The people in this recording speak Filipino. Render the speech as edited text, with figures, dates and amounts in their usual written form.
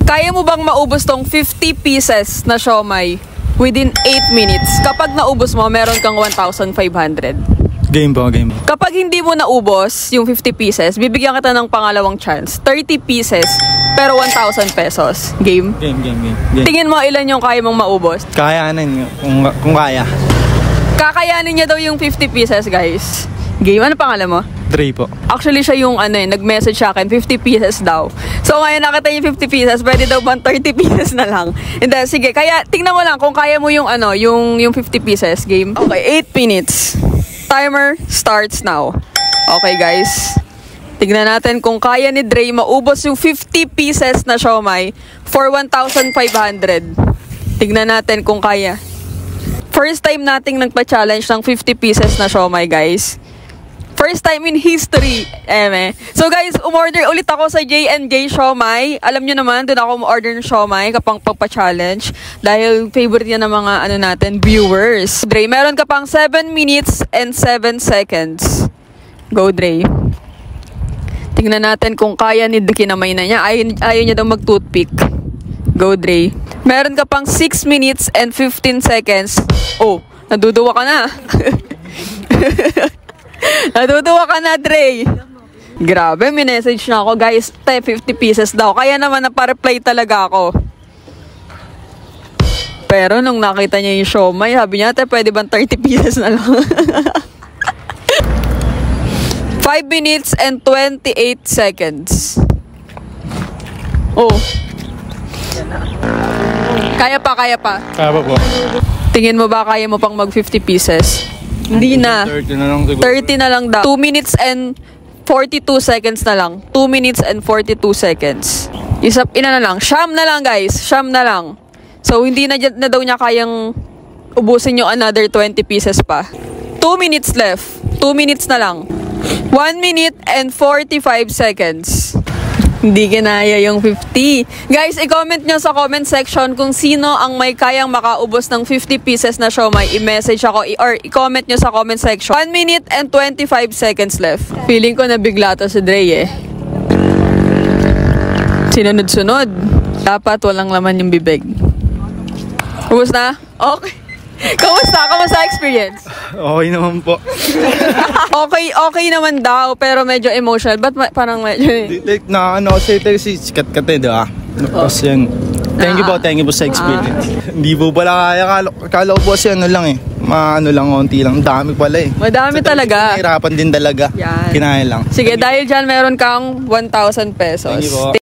Kaya mo bang maubos tong 50 pieces na siomai within 8 minutes? Kapag naubos mo, meron kang 1,500. Game po, game. Kapag hindi mo naubos yung 50 pieces, bibigyan kita ng pangalawang chance. 30 pieces, pero 1,000 pesos. Game? Game. Tingin mo ilan yung kaya mong maubos? Kayanin, kung kaya. Kakayanin niya daw yung 50 pieces, guys. Game? Ano pangalan mo? Dre po. Actually, siya yung nag-message sa akin, 50 pieces daw. So, ngayon nakita yung 50 pieces, pwede daw bang 30 pieces na lang? Hindi, sige. Kaya, tingnan mo lang kung kaya mo yung yung 50 pieces. Game? Okay, 8 minutes. Timer starts now. Okay, guys. Tignan natin kung kaya ni Dre maubos yung 50 pieces na siomai for 1,500. Tignan natin kung kaya. First time nating nagpa-challenge ng 50 pieces na siomai, guys. First time in history, So guys, umorder ulit ako sa J&J Siomai. Alam nyo naman, doon ako umorder ng siomai kapag pagpa-challenge. Dahil favorite yan ng mga natin, viewers. Dre, meron ka pang 7 minutes and 7 seconds. Go, Dre. Tingnan natin kung kaya ni kinamay na niya. Ayaw niya daw mag-toothpick. Go, Dre. Meron ka pang 6 minutes and 15 seconds. Oh, naduduwa ka na. Natutuwa ka na, Dre. Grabe, minessage na ako, guys. 50 pieces daw. Kaya naman napareply talaga ako. Pero nung nakita niya yung siomai, sabi niya, pwede bang 30 pieces na lang? 5 minutes and 28 seconds. Oh. Kaya pa. Kaya pa po. Tingin mo ba kaya mo pang mag 50 pieces? Hindi na. 30 na lang siguro. 30 na lang daw. 2 minutes and 42 seconds na lang. 2 minutes and 42 seconds. Ina na lang. Siyam na lang, guys. Siyam na lang. So, hindi na daw niya kayang ubusin yung another 20 pieces pa. 2 minutes left. 2 minutes na lang. 1 minute and 45 seconds. Hindi kinaya yung 50. Guys, i-comment nyo sa comment section kung sino ang may kayang makaubos ng 50 pieces na siomai. I-message ako or i-comment nyo sa comment section. 1 minute and 25 seconds left. Feeling ko nabigla to si Dre Sinunod-sunod. Dapat walang laman yung bibig. Ubus na? Okay. Kamusta experience? Okay naman po. Okay naman daw, pero medyo emotional. Ba't parang medyo... Like, kasi sikat ka di ba? Tapos yan. Thank you po sa experience. Hindi po pala kaya. Kala ko po kasi lang lang, konti lang. Dami pala Madami talaga. Nahirapan din talaga. Yan. Kinaya lang. Sige, dahil dyan meron kang 1,000 pesos. Thank you po.